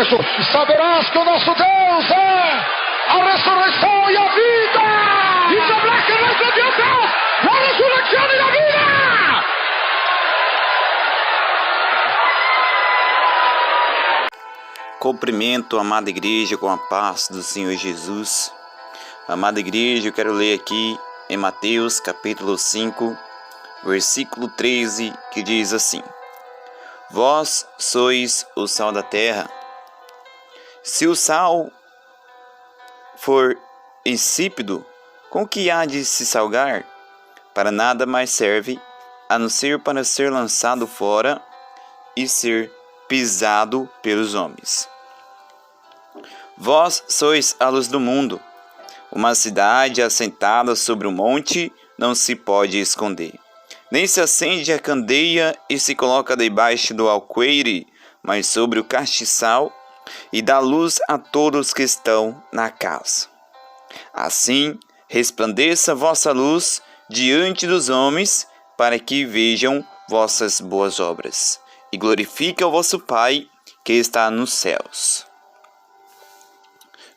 Jesus. Saberás que o nosso Deus é a ressurreição e a vida. E sabrás que nuestro Dios es la resurrección y la vida. Cumprimento a amada igreja com a paz do Senhor Jesus. Amada igreja, eu quero ler aqui em Mateus capítulo 5, versículo 13, que diz assim: Vós sois o sal da terra. Se o sal for insípido, com que há de se salgar? Para nada mais serve, a não ser para ser lançado fora e ser pisado pelos homens. Vós sois a luz do mundo. Uma cidade assentada sobre um monte não se pode esconder. Nem se acende a candeia e se coloca debaixo do alqueire, mas sobre o castiçal, e dá luz a todos que estão na casa. Assim resplandeça vossa luz diante dos homens, para que vejam vossas boas obras, e glorifique o vosso Pai que está nos céus.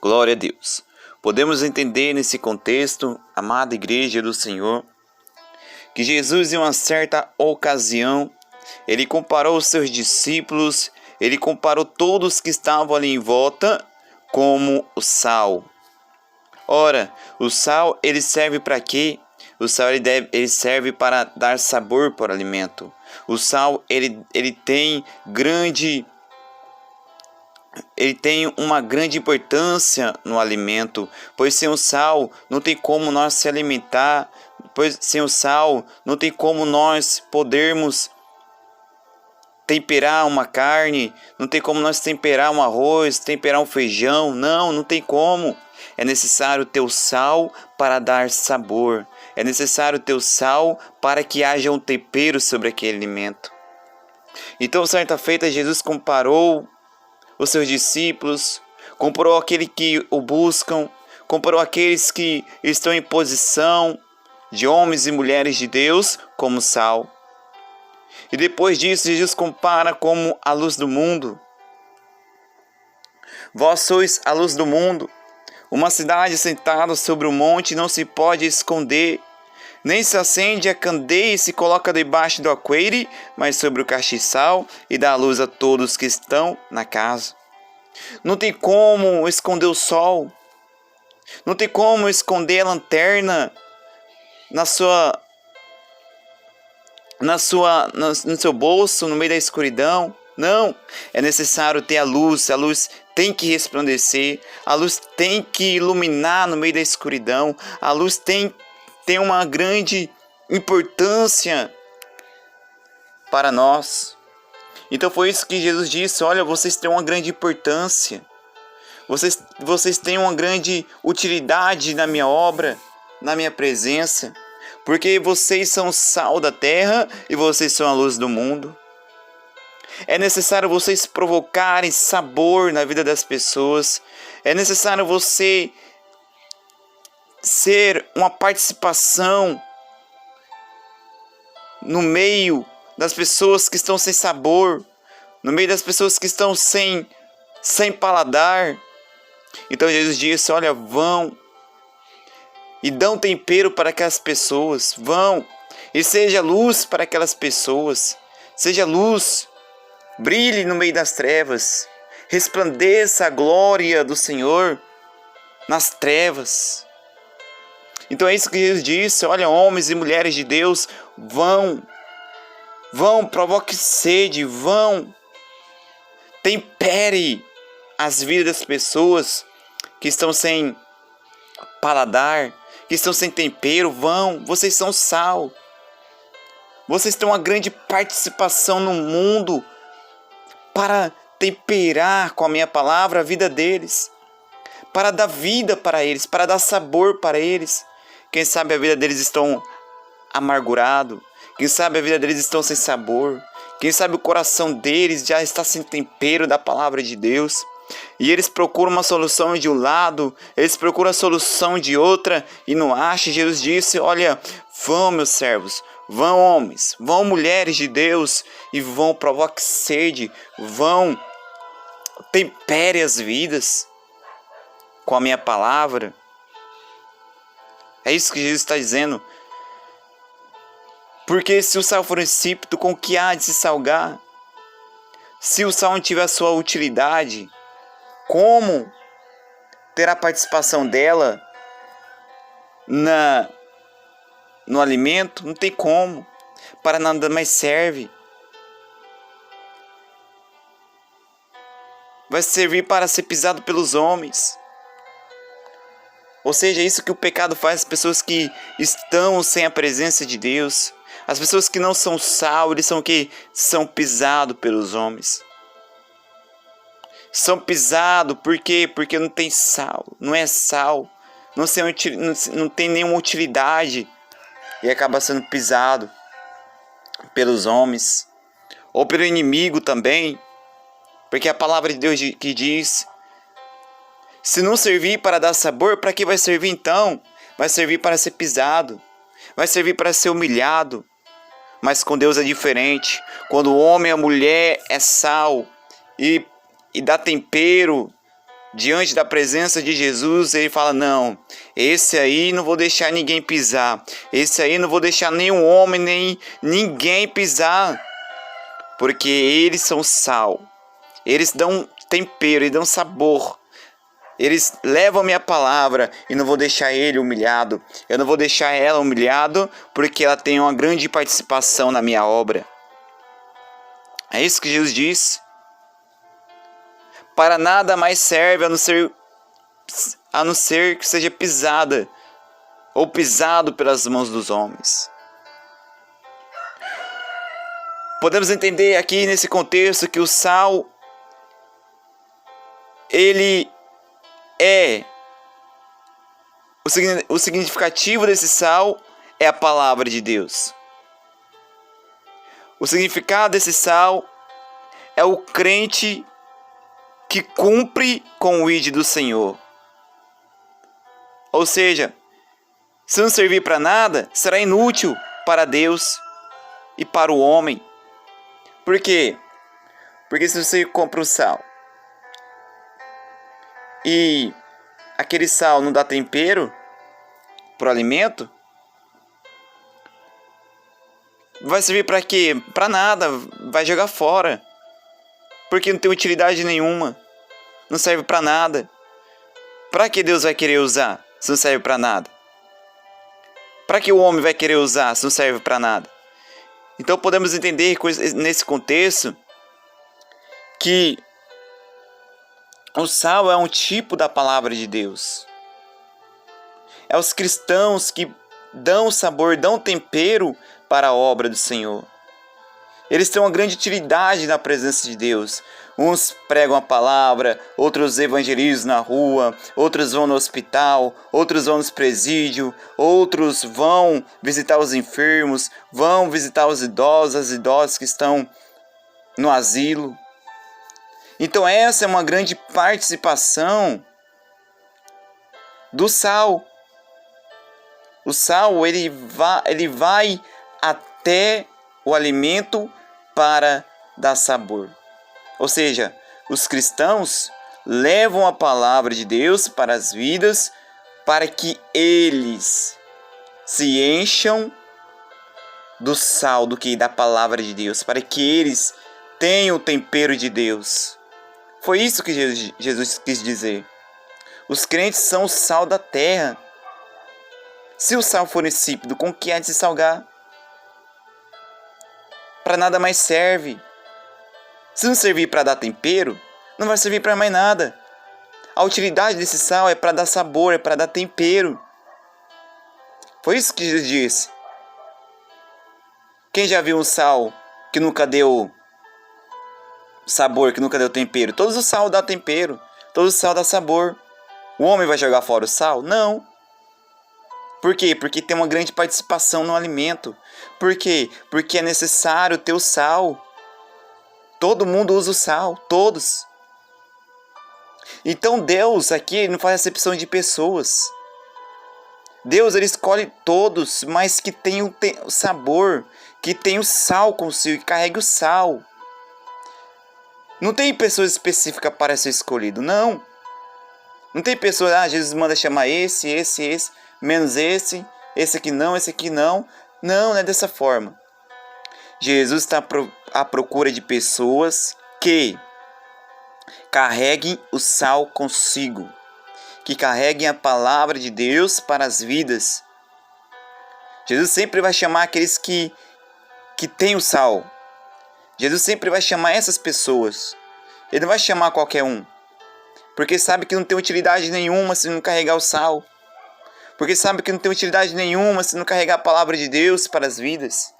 Glória a Deus. Podemos entender nesse contexto, amada igreja do Senhor, que Jesus, em uma certa ocasião, ele comparou os seus discípulos, ele comparou todos que estavam ali em volta como o sal. Ora, o sal, ele serve para quê? O sal, ele serve para dar sabor para o alimento. O sal, ele tem uma grande importância no alimento, pois sem o sal não tem como nós se alimentar, pois sem o sal não tem como nós podermos temperar uma carne, não tem como nós temperar um arroz, temperar um feijão, não tem como. É necessário ter o sal para dar sabor, é necessário ter o sal para que haja um tempero sobre aquele alimento. Então, certa feita, Jesus comparou os seus discípulos, comparou aqueles que o buscam, comparou aqueles que estão em posição de homens e mulheres de Deus como sal. E depois disso, Jesus compara como a luz do mundo. Vós sois a luz do mundo. Uma cidade sentada sobre um monte não se pode esconder, nem se acende a candeia e se coloca debaixo do alqueire, mas sobre o castiçal, e dá luz a todos que estão na casa. Não tem como esconder o sol, não tem como esconder a lanterna no seu bolso, no meio da escuridão. Não, é necessário ter a luz tem que resplandecer, a luz tem que iluminar no meio da escuridão, a luz tem uma grande importância para nós. Então foi isso que Jesus disse: olha, vocês têm uma grande importância, vocês têm uma grande utilidade na minha obra, na minha presença, porque vocês são o sal da terra e vocês são a luz do mundo. É necessário vocês provocarem sabor na vida das pessoas. É necessário você ser uma participação no meio das pessoas que estão sem sabor, no meio das pessoas que estão sem paladar. Então Jesus disse: olha, vão e dão tempero para aquelas pessoas, vão e seja luz para aquelas pessoas, seja luz. Brilhe no meio das trevas, resplandeça a glória do Senhor nas trevas. Então é isso que Jesus disse: olha, homens e mulheres de Deus, vão, provoque sede, vão, tempere as vidas das pessoas que estão sem paladar, que estão sem tempero, vão, vocês são sal, vocês têm uma grande participação no mundo, para temperar com a minha palavra a vida deles, para dar vida para eles, para dar sabor para eles. Quem sabe a vida deles estão amargurado, quem sabe a vida deles estão sem sabor, quem sabe o coração deles já está sem tempero da palavra de Deus. E eles procuram uma solução de um lado, eles procuram a solução de outra e não acham. Jesus disse: olha, vão, meus servos, vão, homens, vão, mulheres de Deus, e vão, provoque sede, vão, tempere as vidas com a minha palavra. É isso que Jesus está dizendo. Porque se o sal for insípido, com que há de se salgar? Se o sal não tiver a sua utilidade, como terá participação dela no alimento? Não tem como. Para nada mais serve. Vai servir para ser pisado pelos homens. Ou seja, é isso que o pecado faz às pessoas que estão sem a presença de Deus. As pessoas que não são sal, eles são o quê? São pisados pelos homens. São pisados, por quê? Porque não tem sal, não é sal, não tem nenhuma utilidade e acaba sendo pisado pelos homens ou pelo inimigo também, porque a palavra de Deus que diz: se não servir para dar sabor, para que vai servir então? Vai servir para ser pisado, vai servir para ser humilhado. Mas com Deus é diferente. Quando o homem e a mulher é sal e dá tempero diante da presença de Jesus, ele fala: não, esse aí não vou deixar ninguém pisar, esse aí não vou deixar nenhum homem, nem ninguém pisar, porque eles são sal, eles dão tempero, eles dão sabor, eles levam a minha palavra e não vou deixar ele humilhado, eu não vou deixar ela humilhado, porque ela tem uma grande participação na minha obra. É isso que Jesus diz. Para nada mais serve a não ser que seja pisada ou pisado pelas mãos dos homens. Podemos entender aqui nesse contexto que o sal, ele é o significativo desse sal é a palavra de Deus. O significado desse sal é o crente que cumpre com o ID do Senhor. Ou seja, se não servir para nada, será inútil para Deus e para o homem. Por quê? Porque se você compra o sal e aquele sal não dá tempero para o alimento, vai servir para quê? Para nada, vai jogar fora. Porque não tem utilidade nenhuma. Não serve para nada. Para que Deus vai querer usar se não serve para nada? Para que o homem vai querer usar se não serve para nada? Então podemos entender nesse contexto que o sal é um tipo da palavra de Deus. É os cristãos que dão sabor, dão tempero para a obra do Senhor. Eles têm uma grande utilidade na presença de Deus. Uns pregam a palavra, outros evangelizam na rua, outros vão no hospital, outros vão no presídio, outros vão visitar os enfermos, vão visitar os idosos, as idosas que estão no asilo. Então essa é uma grande participação do sal. O sal ele vai até o alimento para dar sabor. Ou seja, os cristãos levam a palavra de Deus para as vidas para que eles se encham do sal, da palavra de Deus, para que eles tenham o tempero de Deus. Foi isso que Jesus quis dizer. Os crentes são o sal da terra. Se o sal for insípido, com que há de se salgar? Para nada mais serve. Se não servir para dar tempero, não vai servir para mais nada. A utilidade desse sal é para dar sabor, é para dar tempero. Foi isso que Jesus disse. Quem já viu um sal que nunca deu sabor, que nunca deu tempero? Todos os sal dá tempero, todo o sal dá sabor. O homem vai jogar fora o sal? Não. Por quê? Porque tem uma grande participação no alimento. Por quê? Porque é necessário ter o sal. Todo mundo usa o sal, todos. Então Deus aqui não faz acepção de pessoas. Deus ele escolhe todos, mas que tenham o sabor, que tenham o sal consigo, que carregue o sal. Não tem pessoa específica para ser escolhido, não. Não tem pessoa, Jesus manda chamar esse, menos esse aqui não, esse aqui não. Não é dessa forma. Jesus está à procura de pessoas que carreguem o sal consigo, que carreguem a palavra de Deus para as vidas. Jesus sempre vai chamar aqueles que têm o sal. Jesus sempre vai chamar essas pessoas. Ele não vai chamar qualquer um. Porque sabe que não tem utilidade nenhuma se não carregar o sal. Porque sabe que não tem utilidade nenhuma se não carregar a palavra de Deus para as vidas.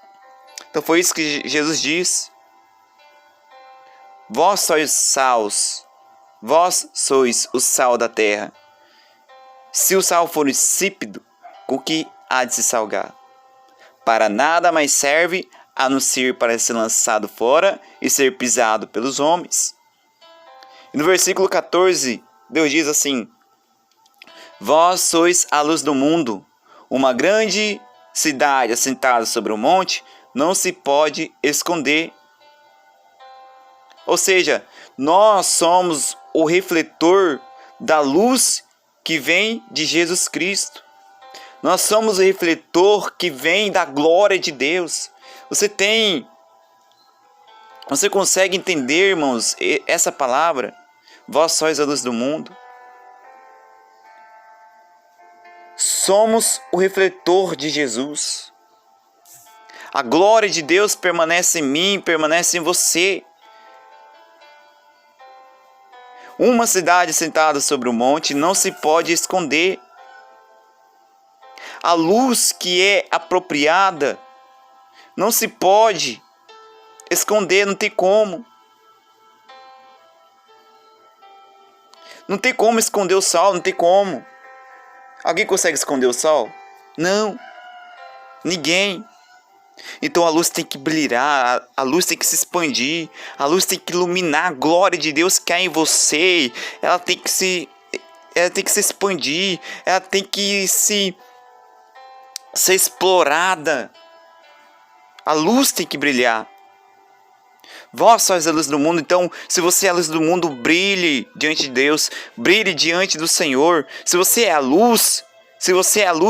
Então foi isso que Jesus diz. Vós sois saus. Vós sois o sal da terra. Se o sal for insípido, com que há de se salgar? Para nada mais serve a não ser para ser lançado fora e ser pisado pelos homens. E no versículo 14, Deus diz assim: Vós sois a luz do mundo. Uma grande cidade assentada sobre um monte não se pode esconder. Ou seja, nós somos o refletor da luz que vem de Jesus Cristo. Nós somos o refletor que vem da glória de Deus. Você consegue entender, irmãos, essa palavra? Vós sois a luz do mundo. Somos o refletor de Jesus. A glória de Deus permanece em mim, permanece em você. Uma cidade sentada sobre o monte não se pode esconder. A luz que é apropriada não se pode esconder, não tem como. Não tem como esconder o sol, não tem como. Alguém consegue esconder o sol? Não. Ninguém. Então a luz tem que brilhar, a luz tem que se expandir, a luz tem que iluminar a glória de Deus que há em você. Ela tem que se expandir, ela tem que ser explorada. A luz tem que brilhar. Vós sois a luz do mundo, então se você é a luz do mundo, brilhe diante de Deus, brilhe diante do Senhor. Se você é a luz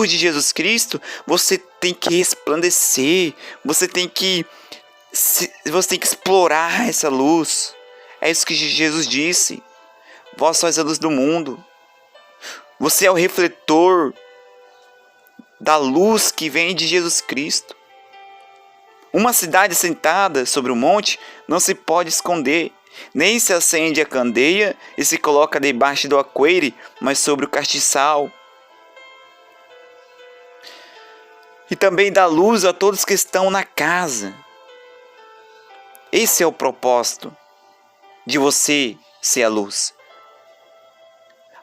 de Jesus Cristo, você tem que resplandecer, você tem que explorar essa luz. É isso que Jesus disse. Vós sois a luz do mundo. Você é o refletor da luz que vem de Jesus Cristo. Uma cidade sentada sobre um monte não se pode esconder, nem se acende a candeia e se coloca debaixo do aqueire, mas sobre o castiçal. E também dá luz a todos que estão na casa. Esse é o propósito de você ser a luz.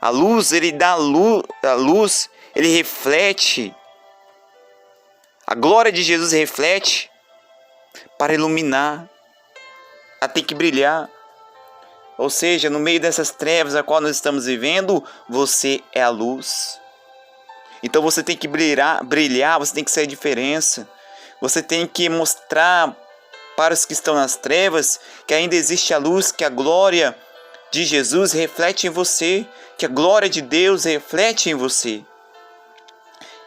A luz, ele dá a luz, ele reflete. A glória de Jesus reflete para iluminar. Ela tem que brilhar. Ou seja, no meio dessas trevas a qual nós estamos vivendo, você é a luz. Então você tem que brilhar, você tem que ser a diferença. Você tem que mostrar para os que estão nas trevas que ainda existe a luz, que a glória de Jesus reflete em você, que a glória de Deus reflete em você.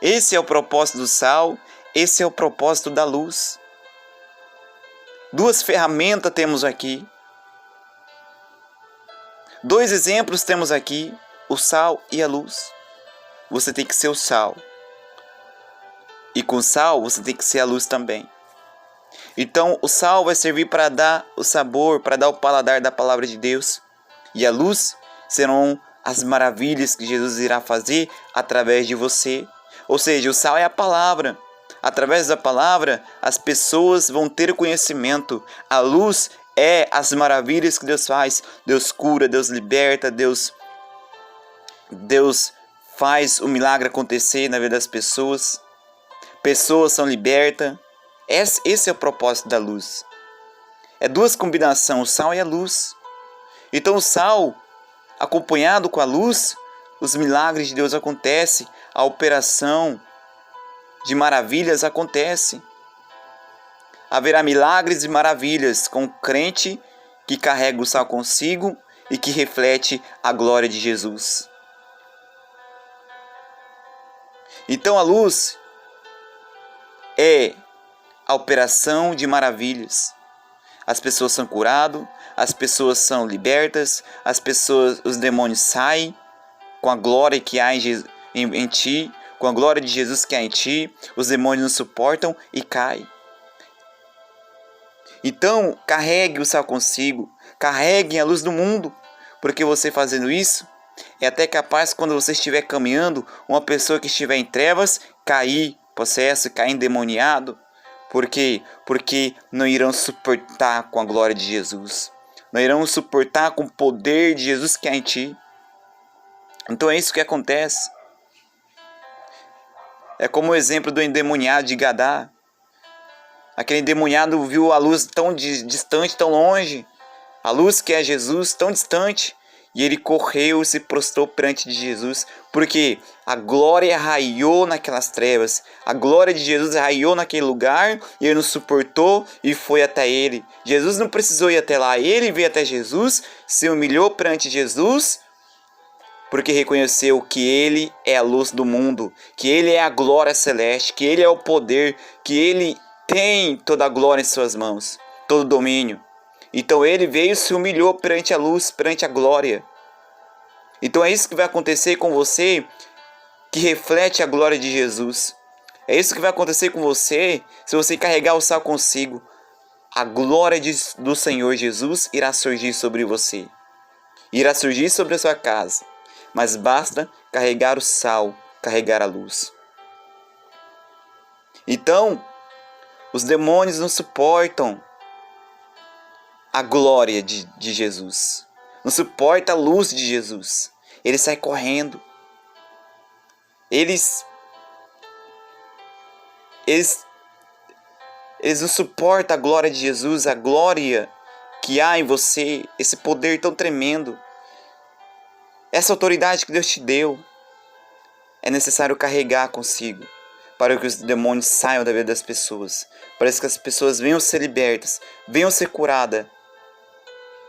Esse é o propósito do sal, esse é o propósito da luz. Duas ferramentas temos aqui. Dois exemplos temos aqui, o sal e a luz. Você tem que ser o sal. E com sal você tem que ser a luz também. Então o sal vai servir para dar o sabor, para dar o paladar da palavra de Deus. E a luz serão as maravilhas que Jesus irá fazer através de você. Ou seja, o sal é a palavra. Através da palavra, as pessoas vão ter o conhecimento. A luz é as maravilhas que Deus faz. Deus cura, Deus liberta, Deus faz o milagre acontecer na vida das pessoas. Pessoas são libertas. Esse é o propósito da luz. É duas combinações, o sal e a luz. Então o sal, acompanhado com a luz, os milagres de Deus acontecem. A operação de maravilhas acontece. Haverá milagres e maravilhas com o crente que carrega o sal consigo e que reflete a glória de Jesus. Então a luz é a operação de maravilhas. As pessoas são curadas, as pessoas são libertas, os demônios saem com a glória que há em ti, com a glória de Jesus que há em ti, os demônios não suportam e caem. Então, carregue o sal consigo, carregue a luz do mundo, porque você fazendo isso, é até capaz, quando você estiver caminhando, uma pessoa que estiver em trevas, cair possesso, cair endemoniado. Por quê? Porque não irão suportar com a glória de Jesus. Não irão suportar com o poder de Jesus que há em ti. Então é isso que acontece. É como o exemplo do endemoniado de Gadá. Aquele endemoniado viu a luz tão distante, tão longe. A luz que é Jesus, tão distante. E ele correu e se prostrou perante de Jesus. Porque a glória raiou naquelas trevas. A glória de Jesus raiou naquele lugar. E ele não suportou e foi até ele. Jesus não precisou ir até lá. Ele veio até Jesus, se humilhou perante Jesus. Porque reconheceu que ele é a luz do mundo. Que ele é a glória celeste. Que ele é o poder. Que ele tem toda a glória em suas mãos. Todo o domínio. Então ele veio e se humilhou perante a luz, perante a glória. Então é isso que vai acontecer com você, que reflete a glória de Jesus. É isso que vai acontecer com você, se você carregar o sal consigo. A glória do Senhor Jesus irá surgir sobre você. Irá surgir sobre a sua casa. Mas basta carregar o sal, carregar a luz. Então, os demônios não suportam a glória de Jesus. Não suporta a luz de Jesus. Ele sai correndo. Eles não suportam a glória de Jesus, a glória que há em você, esse poder tão tremendo. Essa autoridade que Deus te deu. É necessário carregar consigo, para que os demônios saiam da vida das pessoas. Para que as pessoas venham ser libertas, venham ser curadas.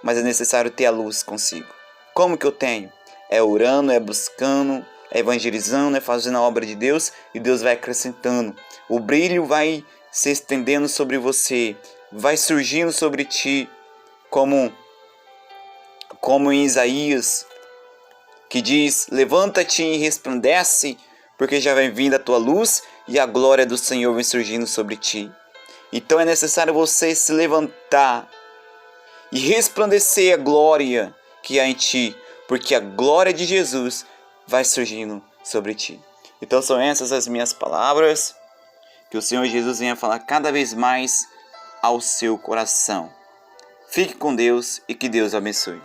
Mas é necessário ter a luz consigo. Como que eu tenho? É orando, é buscando, é evangelizando, é fazendo a obra de Deus, e Deus vai acrescentando. O brilho vai se estendendo sobre você, vai surgindo sobre ti, como em Isaías, que diz: levanta-te e resplandece, porque já vem vindo a tua luz, e a glória do Senhor vem surgindo sobre ti. Então é necessário você se levantar e resplandecer a glória que há em ti, porque a glória de Jesus vai surgindo sobre ti. Então são essas as minhas palavras, que o Senhor Jesus venha falar cada vez mais ao seu coração. Fique com Deus e que Deus abençoe.